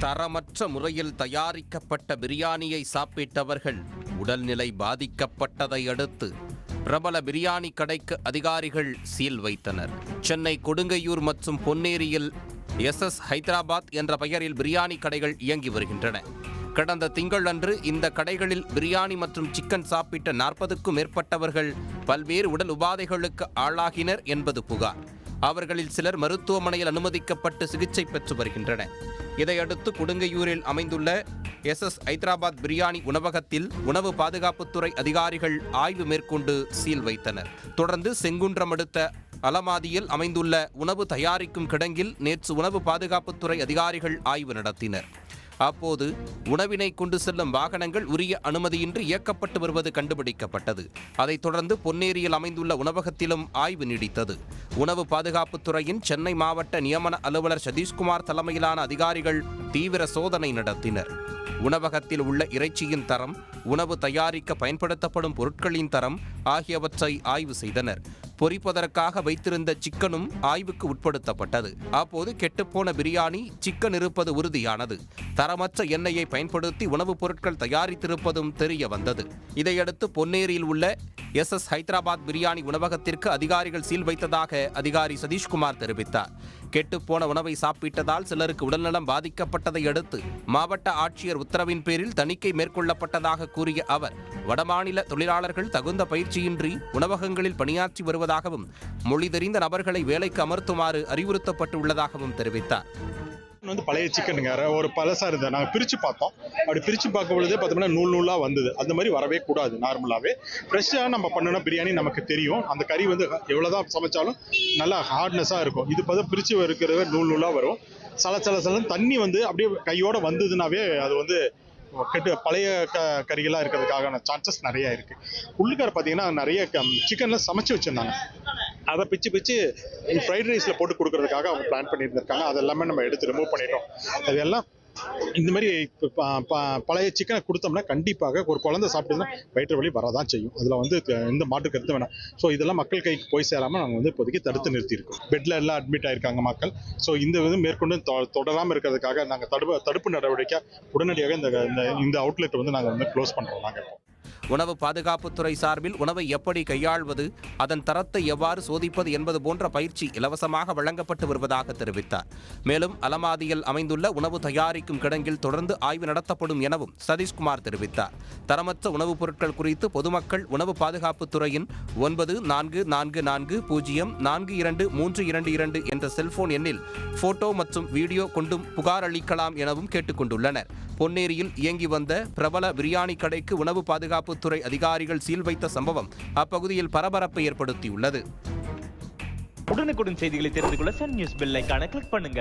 தரமற்ற முறையில் தயாரிக்கப்பட்ட பிரியாணியை சாப்பிட்டவர்கள் உடல்நிலை பாதிக்கப்பட்டதை அடுத்து பிரபல பிரியாணி கடைக்கு அதிகாரிகள் சீல் வைத்தனர். சென்னை கொடுங்கையூர் மற்றும் பொன்னேரியில் SS ஹைதராபாத் என்ற பெயரில் பிரியாணி கடைகள் இயங்கி வருகின்றன. கடந்த திங்களன்று இந்த கடைகளில் பிரியாணி மற்றும் சிக்கன் சாப்பிட்ட 40க்கும் மேற்பட்டவர்கள் பல்வேறு உடல் உபாதைகளுக்கு ஆளாகினர் என்பது புகார். அவர்களில் சிலர் மருத்துவமனையில் அனுமதிக்கப்பட்டு சிகிச்சை பெற்று வருகின்றனர். இதையடுத்து கொடுங்கையூரில் அமைந்துள்ள SS ஹைதராபாத் பிரியாணி உணவகத்தில் உணவு பாதுகாப்புத்துறை அதிகாரிகள் ஆய்வு மேற்கொண்டு சீல் வைத்தனர். தொடர்ந்து செங்குன்றம் அடுத்த அலமாதியில் அமைந்துள்ள உணவு தயாரிக்கும் கிடங்கில் நேற்று உணவு பாதுகாப்புத்துறை அதிகாரிகள் ஆய்வு நடத்தினர். அப்போது உணவினை கொண்டு செல்லும் வாகனங்கள் உரிய அனுமதியின்றி இயக்கப்பட்டு வருவது கண்டுபிடிக்கப்பட்டது. அதைத் தொடர்ந்து பொன்னேரியில் அமைந்துள்ள உணவகத்திலும் ஆய்வு நீடித்தது. உணவு பாதுகாப்புத்துறையின் சென்னை மாவட்ட நியமன அலுவலர் சதீஷ்குமார் தலைமையிலான அதிகாரிகள் தீவிர சோதனை நடத்தினர். உணவகத்தில் உள்ள இறைச்சியின் தரம், உணவு தயாரிக்க பயன்படுத்தப்படும் பொருட்களின் தரம் ஆகியவற்றை ஆய்வு செய்தனர். பொரிப்பதற்காக வைத்திருந்த சிக்கனும் ஆய்வுக்கு உட்படுத்தப்பட்டது. அப்போது கெட்டுப்போன பிரியாணி, சிக்கன் இருப்பது உறுதியானது. தரமற்ற எண்ணெயை பயன்படுத்தி உணவுப் பொருட்கள் தயாரித்திருப்பதும் தெரிய வந்தது. இதையடுத்து பொன்னேரியில் உள்ள SS ஹைதராபாத் பிரியாணி உணவகத்திற்கு அதிகாரிகள் சீல் வைத்ததாக அதிகாரி சதீஷ்குமார் தெரிவித்தார். கெட்டுப்போன உணவை சாப்பிட்டதால் சிலருக்கு உடல்நலம் பாதிக்கப்பட்டதை அடுத்து மாவட்ட ஆட்சியர் உத்தரவின் பேரில் தணிக்கை மேற்கொள்ளப்பட்டதாக கூறிய அவர், வடமாநில தொழிலாளர்கள் தகுந்த பயிற்சியின்றி உணவகங்களில் பணியாற்றி வருவதாகவும் மொழி தெரிந்த நபர்களை வேலைக்கு அமர்த்துமாறு அறிவுறுத்தப்பட்டுள்ளதாகவும் தெரிவித்தார். பழைய சிக்கனுங்க ஒரு பழசா இருந்தது. நாங்கள் பிரித்து பார்த்தோம். அப்படி பிரித்து பார்க்கும் பொழுதே பார்த்தோம்னா நூலாக வந்தது. அந்த மாதிரி வரவே கூடாது. நார்மலாகவே ஃப்ரெஷ்ஷாக நம்ம பண்ணோம்னா பிரியாணி நமக்கு தெரியும். அந்த கறி எவ்வளோதான் சமைச்சாலும் நல்லா ஹார்ட்னஸாக இருக்கும். இது பார்த்தா பிரித்து இருக்கிறத நூலாக வரும். சலசலன்னு தண்ணி அப்படியே கையோட வந்ததுனாவே அது கெட்டு பழைய கறிகளாக இருக்கிறதுக்கான சான்சஸ் நிறையா இருக்குது. உள்ளுக்கார பார்த்தீங்கன்னா நிறைய சிக்கன்லாம் சமைச்சு வச்சுருந்தாங்க. அதை பிச்சு ஃப்ரைட் ரைஸில் போட்டு கொடுக்கறதுக்காக அவங்க பிளான் பண்ணியிருந்திருக்காங்க. அதெல்லாமே நம்ம எடுத்து ரிமூவ் பண்ணிட்டோம். அதெல்லாம் இந்த மாதிரி பழைய சிக்கனை கொடுத்தோம்னா கண்டிப்பாக ஒரு குழந்தை சாப்பிட்டுன்னா வயிற்று வலி வரதான் செய்யும். அதில் எந்த மாற்று கருத்து வேணாம். ஸோ இதெல்லாம் மக்கள் கைக்கு போய் சேராமல் நாங்கள் இப்போதைக்கு தடுத்து நிறுத்தியிருக்கோம். பெட்டில் எல்லாம் அட்மிட் ஆயிருக்காங்க மக்கள். ஸோ இந்த மேற்கொண்டு தொடராமல் இருக்கிறதுக்காக நாங்கள் தடுப்பு நடவடிக்கை உடனடியாக இந்த அவுட்லெட் நாங்கள் க்ளோஸ் பண்ணுறோம். நாங்கள் உணவு பாதுகாப்புத்துறை சார்பில் உணவை எப்படி கையாள்வது, அதன் தரத்தை எவ்வாறு சோதிப்பது என்பது போன்ற பயிற்சி இலவசமாக வழங்கப்பட்டு வருவதாக தெரிவித்தார். மேலும் அலமாதியில் அமைந்துள்ள உணவு தயாரிக்கும் கிடங்கில் தொடர்ந்து ஆய்வு நடத்தப்படும் எனவும் சதீஷ்குமார் தெரிவித்தார். தரமற்ற உணவுப் பொருட்கள் குறித்து பொதுமக்கள் உணவு பாதுகாப்புத்துறையின் 9440423222 என்ற செல்போன் எண்ணில் போட்டோ மற்றும் வீடியோ கொண்டும் புகார் அளிக்கலாம் எனவும் கேட்டுக்கொண்டுள்ளனர். பொன்னேரியில் இயங்கி வந்த பிரபல பிரியாணி கடைக்கு உணவு பாதுகாப்புத்துறை அதிகாரிகள் சீல் வைத்த சம்பவம் அப்பகுதியில் பரபரப்பை ஏற்படுத்தியுள்ளது. உடனுக்குடன் செய்திகளை தெரிந்து கொள்ள சன் நியூஸ் பெல் ஐகானை கிளிக் பண்ணுங்க.